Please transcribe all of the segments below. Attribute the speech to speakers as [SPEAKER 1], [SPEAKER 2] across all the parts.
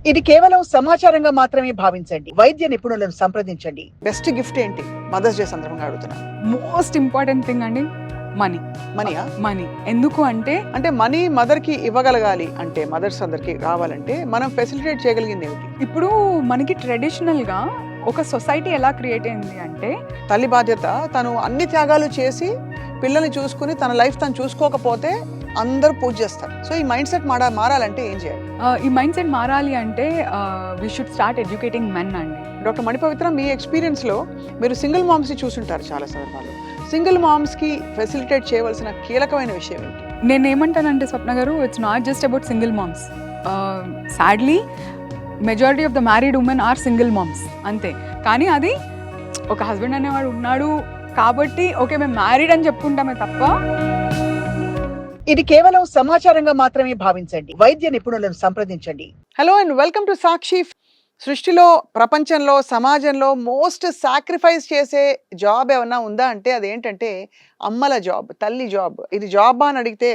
[SPEAKER 1] ఇది కేవలం సమాచారంగా మాత్రమే భావించండి. వైద్య నిపుణులను సంప్రదించండి.
[SPEAKER 2] బెస్ట్ గిఫ్ట్ ఏంటి మదర్స్ డే సందర్భంగా అడుగుతున్నాను.
[SPEAKER 3] మోస్ట్ ఇంపార్టెంట్ థింగ్ అండి మనీ.
[SPEAKER 2] మనీయా?
[SPEAKER 3] మనీ ఎందుకు అంటే
[SPEAKER 2] అంటే మనీ మదర్ కి ఇవ్వగలగాలి అంటే మదర్స్ అందరికి రావాలంటే మనం ఫెసిలిటేట్ చేయగలిగింది ఏమిటి?
[SPEAKER 3] ఇప్పుడు మనకి ట్రెడిషనల్ గా ఒక సొసైటీ ఎలా క్రియేట్ అయింది అంటే
[SPEAKER 2] తల్లి బాధ్యత తను అన్ని త్యాగాలు చేసి పిల్లల్ని చూసుకుని తన లైఫ్ తను చూసుకోకపోతే అందరూ పూజ చేస్తారు. సో ఈ మైండ్ సెట్ మారాలంటే ఏం చేయాలి?
[SPEAKER 3] ఈ మైండ్ సెట్ మారాలి అంటే we should start educating men అండి.
[SPEAKER 2] డాక్టర్ మణిపవిత్ర, మీ ఎక్స్పీరియన్స్ లో మీరు సింగిల్ మామ్స్ ని చూసుంటారు చాలా సందర్భాలు. సింగిల్ మామ్స్ కి ఫెసిలిటేట్ చేయవలసిన కీలకమైన విషయం ఏంటి?
[SPEAKER 3] నేను ఏమంటానంటే స్వప్న గారు, it's not just about single moms. Sadly majority of the married women are single moms అంతే. కానీ అది ఒక హస్బెండ్ అనేవాడు ఉన్నాడు కాబట్టి ఓకే మేము మ్యారీడ్ అని చెప్పుకుంటామే తప్ప
[SPEAKER 1] ఇది కేవలం సమాచారంగా మాత్రమే భావించండి. వైద్య నిపుణులను సంప్రదించండి.
[SPEAKER 2] హలో అండ్ వెల్కమ్ టు సాక్షి. సృష్టిలో, ప్రపంచంలో, సమాజంలో మోస్ట్ సాక్రిఫైస్ చేసే జాబ్ ఏమన్నా ఉందా అంటే అదేంటంటే అమ్మల జాబ్, తల్లి జాబ్. ఇది జాబ్ అని అడిగితే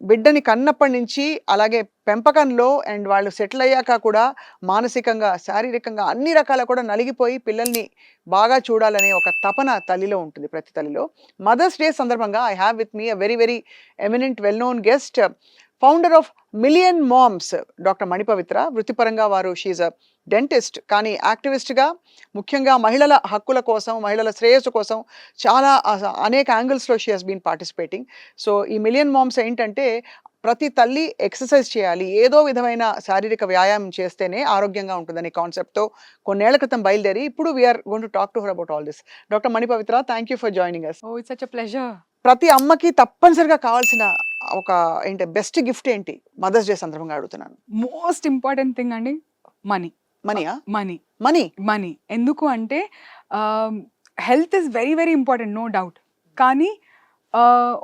[SPEAKER 2] బిడ్డని కన్నప్పటి నుంచి అలాగే పెంపకంలో అండ్ వాళ్ళు సెటిల్ అయ్యాక కూడా మానసికంగా, శారీరకంగా అన్ని రకాల కూడా నలిగిపోయి పిల్లల్ని బాగా చూడాలనే ఒక తపన తల్లిలో ఉంటుంది, ప్రతి తల్లిలో. మదర్స్ డే సందర్భంగా I have with me a very very eminent well known guest, founder of million moms, doctor Manipavitra. వృత్తిపరంగా వారు షీఈ్ అ డెంటిస్ట్, కానీ యాక్టివిస్ట్గా ముఖ్యంగా మహిళల హక్కుల కోసం, మహిళల శ్రేయస్సు కోసం చాలా అనేక యాంగిల్స్లో she has been participating. So ఈ మిలియన్ మామ్స్ ఏంటంటే ప్రతి తల్లి ఎక్సర్సైజ్ చేయాలి, ఏదో విధమైన శారీరక వ్యాయామం చేస్తేనే ఆరోగ్యంగా ఉంటుందనే కాన్సెప్ట్తో కొన్నేళ్ల క్రితం బయలుదేరి ఇప్పుడు we are going to talk to her about all this. Doctor Manipavitra, thank you for joining us.
[SPEAKER 3] Oh it's such a pleasure.
[SPEAKER 2] ప్రతి అమ్మకి తప్పనిసరిగా కావాల్సిన ఒక బెస్ట్ గిఫ్ట్ ఏంటి మదర్స్ డే సందర్భంగా అడుగుతున్నాను.
[SPEAKER 3] మోస్ట్ ఇంపార్టెంట్ థింగ్ అండి మనీ.
[SPEAKER 2] మనీయా?
[SPEAKER 3] మనీ
[SPEAKER 2] మనీ
[SPEAKER 3] మనీ ఎందుకు అంటే health is very very important, no doubt. కానీ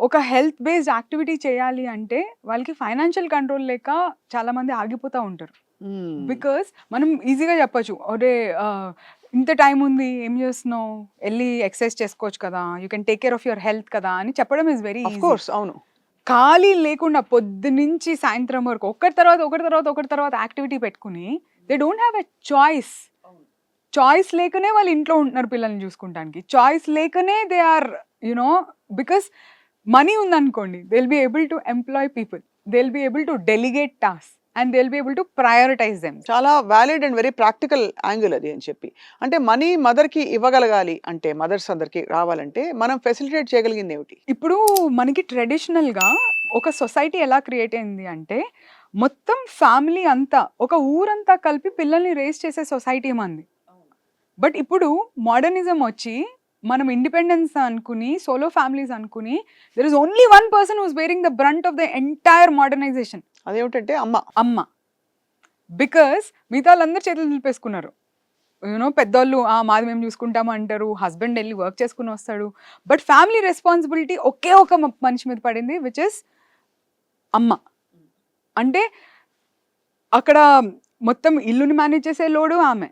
[SPEAKER 3] ఒక హెల్త్ బేస్డ్ యాక్టివిటీ చేయాలి అంటే వాళ్ళకి ఫైనాన్షియల్ కంట్రోల్ లేక చాలా మంది ఆగిపోతూ ఉంటారు. బికాస్ మనం ఈజీగా చెప్పచ్చు, ఒరే ఇంత టైం ఉంది ఏం చేస్తున్నావు, వెళ్ళి ఎక్సర్సైజ్ చేసుకోవచ్చు కదా, you can take care of your health కదా అని చెప్పడం ఇస్ వెరీ ఈజీ.
[SPEAKER 2] అవును.
[SPEAKER 3] ఖాళీ లేకుండా పొద్దు నుంచి సాయంత్రం వరకు ఒకటి తర్వాత యాక్టివిటీ పెట్టుకుని they don't have a choice లేకనే వాళ్ళు ఇంట్లో ఉంటున్నారు పిల్లల్ని చూసుకుంటానికి. చాయిస్ లేకనే దే ఆర్ బికాస్ మనీ ఉందనుకోండి, they will be able to employ people, they will be able to delegate task and they will be able to prioritize them.
[SPEAKER 2] చాలా valid and very practical angle అది అని చెప్పి. అంటే money మదర్కి ఇవ్వగలగాలి అంటే mothers అందరికి రావాలంటే మనం ఫెసిలిటేట్ చేయగలిగింది ఏమిటి?
[SPEAKER 3] ఇప్పుడు మనకి ట్రెడిషనల్గా ఒక సొసైటీ ఎలా క్రియేట్ అయింది అంటే మొత్తం ఫ్యామిలీ అంతా, ఒక ఊరంతా కలిపి పిల్లల్ని రేస్ చేసే సొసైటీ మంది. బట్ ఇప్పుడు మోడర్నిజం వచ్చి మనం ఇండిపెండెన్స్ అనుకుని సోలో ఫ్యామిలీస్ అనుకుని there is only one person who's bearing the brunt of the entire modernization.
[SPEAKER 2] అదేమిటంటే అమ్మ.
[SPEAKER 3] బికాస్ మిగతా వాళ్ళందరూ చేతులు నిలిపేసుకున్నారు. పెద్దోళ్ళు మాది మేము చూసుకుంటాము అంటారు, హస్బెండ్ వెళ్ళి వర్క్ చేసుకుని వస్తాడు. బట్ ఫ్యామిలీ రెస్పాన్సిబిలిటీ ఒకే ఒక మనిషి మీద పడింది, విచ్ ఇస్ అమ్మ. అంటే అక్కడ మొత్తం ఇల్లుని మేనేజ్ చేసే లోడు ఆమె,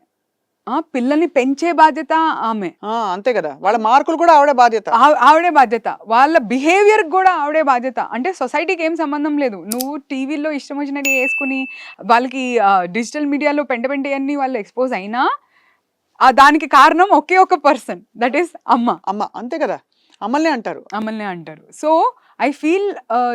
[SPEAKER 3] పిల్లల్ని పెంచే బాధ్యత ఆమె.
[SPEAKER 2] అంతే కదా, వాళ్ళ మార్కులు కూడా ఆవిడే
[SPEAKER 3] బాధ్యత, వాళ్ళ బిహేవియర్ కూడా ఆవిడే బాధ్యత. అంటే సొసైటీకి ఏం సంబంధం లేదు, నువ్వు టీవీలో ఇష్టం వచ్చినట్టు వేసుకుని వాళ్ళకి డిజిటల్ మీడియాలో పెంట అన్ని వాళ్ళు ఎక్స్పోజ్ అయినా దానికి కారణం ఒకే ఒక పర్సన్, దట్ ఈస్ అమ్మ.
[SPEAKER 2] అంతే కదా, అమ్మల్నే అంటారు.
[SPEAKER 3] So I feel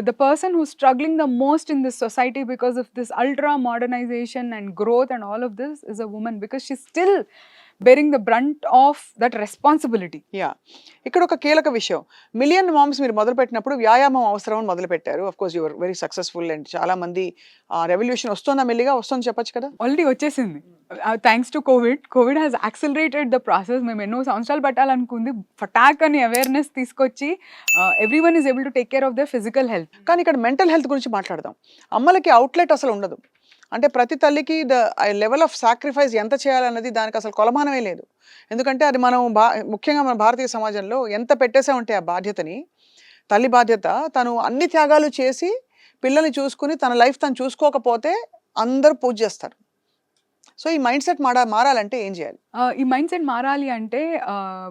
[SPEAKER 3] the person who's struggling the most in this society because of this ultra modernization and growth and all of this is a woman, because she's still bearing the brunt of that responsibility.
[SPEAKER 2] ఇక్కడ ఒక కీలక విషయం, million moms మీరు మొదలు పెట్టినప్పుడు వ్యాయామం అవసరం అని మొదలు పెట్టారు. Of course your very successful and చాలా మంది రెవల్యూషన్ వస్తుందా, మెల్లిగా వస్తుంది చెప్పొచ్చు కదా?
[SPEAKER 3] ఆల్రెడీ వచ్చేసింది, thanks to Covid has accelerated the process. మేము ఎన్నో సంవత్సరాలు పట్టాలనుకుంది, ఫటాక్ అని అవేర్నెస్ తీసుకొచ్చి everyone is able to take care of the physical health.
[SPEAKER 2] కానీ ఇక్కడ మెంటల్ హెల్త్ గురించి మాట్లాడదాం. అమ్మలకి అవుట్లెట్ అసలు ఉండదు. అంటే ప్రతి తల్లికి ద లెవెల్ ఆఫ్ సాక్రిఫైస్ ఎంత చేయాలన్నది దానికి అసలు కొలమానమే లేదు. ఎందుకంటే అది మనం ముఖ్యంగా మన భారతీయ సమాజంలో ఎంత పెట్టేసామంటే ఆ బాధ్యతని, తల్లి బాధ్యత తను అన్ని త్యాగాలు చేసి పిల్లల్ని చూసుకుని తన లైఫ్ తను చూసుకోకపోతే అందరూ పూజ చేస్తారు. సో ఈ మైండ్ సెట్ మారాలంటే ఏం చేయాలి?
[SPEAKER 3] ఈ మైండ్ సెట్ మారాలి అంటే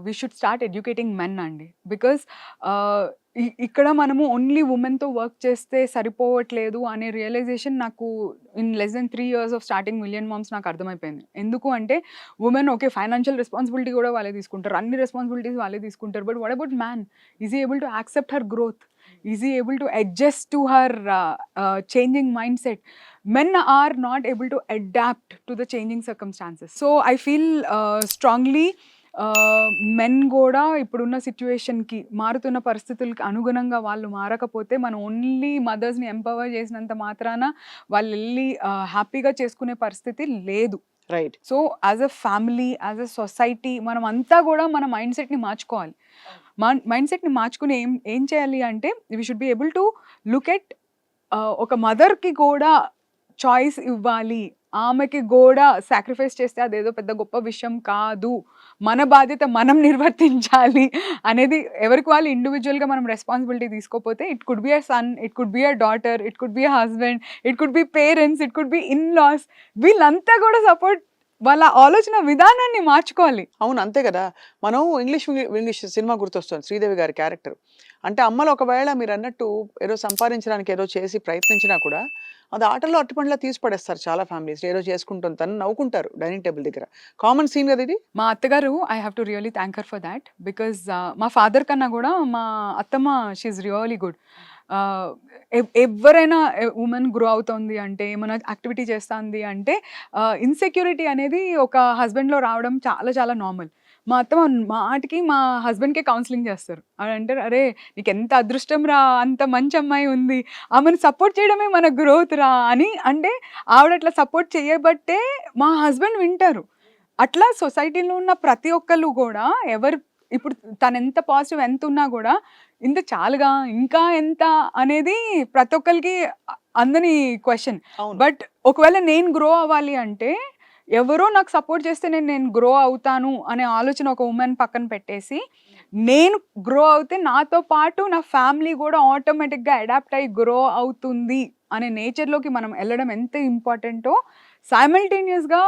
[SPEAKER 3] we should start educating men అండి. బికాస్ ఇక్కడ మనము ఓన్లీ ఉమెన్తో వర్క్ చేస్తే సరిపోవట్లేదు అనే రియలైజేషన్ నాకు in less than 3 years of starting million moms నాకు అర్థమైపోయింది. ఎందుకు అంటే ఉమెన్ ఓకే ఫైనాన్షియల్ రెస్పాన్సిబిలిటీ కూడా వాళ్ళే తీసుకుంటారు, అన్ని రెస్పాన్సిబిలిటీస్ వాళ్ళే తీసుకుంటారు. But what about man? Is able to accept her growth? Is able to adjust to her changing mindset? Men are not able to adapt to the changing circumstances. So I feel strongly men కూడా ఇప్పుడున్న సిచ్యువేషన్కి మారుతున్న పరిస్థితులకి అనుగుణంగా వాళ్ళు మారకపోతే మనం only మదర్స్ని empower చేసినంత మాత్రాన వాళ్ళు వెళ్ళి హ్యాపీగా చేసుకునే పరిస్థితి లేదు.
[SPEAKER 2] Right.
[SPEAKER 3] So as a family, as a society మనం అంతా కూడా మన మైండ్ సెట్ని మార్చుకోవాలి. మైండ్ సెట్ని మార్చుకుని ఏం చేయాలి అంటే we should be able to look at ఒక మదర్కి కూడా చాయిస్ ఇవ్వాలి, ఆమెకి కూడా సాక్రిఫైస్ చేస్తే అదేదో పెద్ద గొప్ప విషయం కాదు, మన బాధ్యత మనం నిర్వర్తించాలి అనేది ఎవరికి వాళ్ళు ఇండివిజువల్గా మనం రెస్పాన్సిబిలిటీ తీసుకోకపోతే it could be a son, it could be a daughter, it could be a husband, it could be parents, it could be in laws, వీళ్ళంతా కూడా సపోర్ట్ వాళ్ళ ఆలోచన విధానాన్ని మార్చుకోవాలి.
[SPEAKER 2] అవును, అంతే కదా. మనం ఇంగ్లీష్ సినిమా గుర్తొస్తుంది, శ్రీదేవి గారి క్యారెక్టర్. అంటే అమ్మలు ఒకవేళ మీరు అన్నట్టు ఏదో సంపాదించడానికి ఏదో చేసి ప్రయత్నించినా కూడా అది ఆటల్లో అట్టుపండ్లా తీసి పడేస్తారు చాలా ఫ్యామిలీస్. ఏదో చేసుకుంటుంది తను నవ్వుకుంటారు డైనింగ్ టేబుల్ దగ్గర. కామన్ సీన్ కదా ఇది.
[SPEAKER 3] మా అత్తగారు, I have to really thank her for that, because మా ఫాదర్ కన్నా కూడా మా అత్తమ్మ షీఈ్ రియలీ గుడ్. ఎవరైనా ఉమెన్ గ్రో అవుతుంది అంటే, ఏమైనా యాక్టివిటీ చేస్తుంది అంటే ఇన్సెక్యూరిటీ అనేది ఒక హస్బెండ్లో రావడం చాలా చాలా నార్మల్. మా అత్తమ్మ మాటికి మా హస్బెండ్కే కౌన్సిలింగ్ చేస్తారు. అంటే అరే నీకు ఎంత అదృష్టం రా, అంత మంచి అమ్మాయి ఉంది, ఆమెను సపోర్ట్ చేయడమే మన గ్రోత్ రా అని. అంటే ఆవిడ అట్లా సపోర్ట్ చేయబట్టే మా హస్బెండ్ వింటారు. అట్లా సొసైటీలో ఉన్న ప్రతి ఒక్కళ్ళు కూడా ఇప్పుడు తను ఎంత పాజిటివ్ ఎంత ఉన్నా కూడా ఇంత చాలుగా ఇంకా ఎంత అనేది ప్రతి ఒక్కరికి అందని క్వశ్చన్. బట్ ఒకవేళ నేను గ్రో అవ్వాలి అంటే ఎవరో నాకు సపోర్ట్ చేస్తే నేను గ్రో అవుతాను అనే ఆలోచన ఒక ఉమెన్ పక్కన పెట్టేసి, నేను గ్రో అవుతే నాతో పాటు నా ఫ్యామిలీ కూడా ఆటోమేటిక్గా అడాప్ట్ అయ్యి గ్రో అవుతుంది అనే నేచర్లోకి మనం వెళ్ళడం ఎంత ఇంపార్టెంటో, సైమల్టేనియస్గా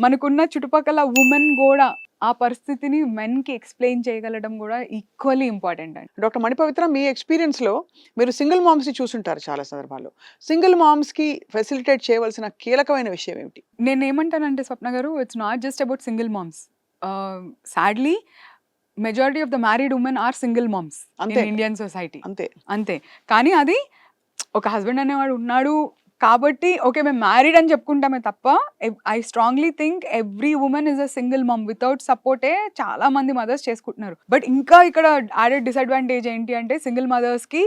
[SPEAKER 3] మనకున్న చుట్టుపక్కల ఉమెన్ కూడా ఆ పరిస్థితిని మెన్కి ఎక్స్ప్లెయిన్ చేయగలడం కూడా ఈక్వల్లీ ఇంపార్టెంట్ అండి.
[SPEAKER 2] డాక్టర్ మణిపవిత్ర, మీ ఎక్స్పీరియన్స్లో మీరు సింగిల్ మామ్స్ని చూసుంటారు చాలా సందర్భాల్లో. సింగిల్ మామ్స్కి ఫెసిలిటేట్ చేయవలసిన కీలకమైన విషయం ఏమిటి?
[SPEAKER 3] నేను ఏమంటానంటే స్వప్న గారు, it's not just about single moms. Sadly majority of the married women are single moms in Indian society. అంతే. కానీ అది ఒక హస్బెండ్ అనేవాడు ఉన్నాడు కాబట్టి ఓకే మేము మ్యారీడ్ అని చెప్పుకుంటామే తప్ప, I strongly think every woman is a single mom. Without సపోర్టే చాలా మంది మదర్స్ చేసుకుంటున్నారు. బట్ ఇంకా ఇక్కడ యాడెడ్ డిసడ్వాంటేజ్ ఏంటి అంటే సింగిల్ మదర్స్కి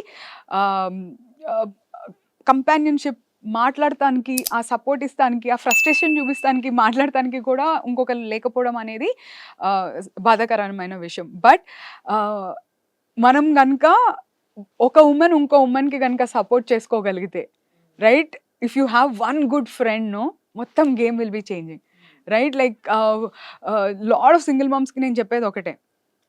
[SPEAKER 3] కంపానియన్షిప్ మాట్లాడటానికి, ఆ సపోర్ట్ ఇస్తానికి, ఆ ఫ్రస్ట్రేషన్ చూపిస్తానికి మాట్లాడటానికి కూడా ఇంకొకరు లేకపోవడం అనేది బాధాకరమైన విషయం. బట్ మనం కనుక ఒక ఉమెన్ ఇంకో ఉమెన్కి కనుక సపోర్ట్ చేసుకోగలిగితే, right, if you have one good friend no, మొత్తం game will be changing. Right, like lot of single మామ్స్కి నేను చెప్పేది ఒకటే,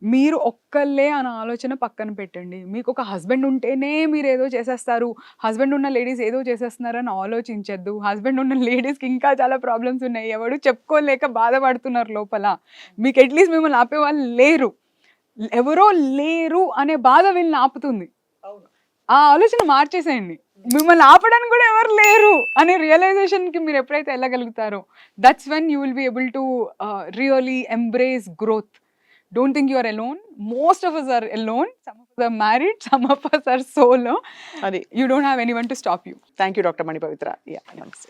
[SPEAKER 3] మీరు ఒక్కళ్ళే అన్న ఆలోచన పక్కన పెట్టండి. మీకు ఒక హస్బెండ్ ఉంటేనే మీరు ఏదో చేసేస్తారు, హస్బెండ్ ఉన్న లేడీస్ ఏదో చేసేస్తున్నారని ఆలోచించద్దు. హస్బెండ్ ఉన్న లేడీస్కి ఇంకా చాలా ప్రాబ్లమ్స్ ఉన్నాయి, ఎవరు చెప్పుకోలేక బాధపడుతున్నారు లోపల. మీకు అట్లీస్ట్ మిమ్మల్ని ఆపేవాళ్ళు లేరు, ఎవరో లేరు అనే బాధ వీళ్ళని ఆపుతుంది. ఆ ఆలోచన మార్చేసేయండి. మిమ్మల్ని ఆపడానికి కూడా ఎవరు లేరు అనే రియలైజేషన్కి మీరు ఎప్పుడైతే వెళ్ళగలుగుతారో, that's when you will be able to really embrace growth. Don't think you are alone. Most of us are alone. Some of us are married. Some of us are solo. You don't have anyone to stop you.
[SPEAKER 2] Thank you, Dr. Manipavitra. Yeah, namaste.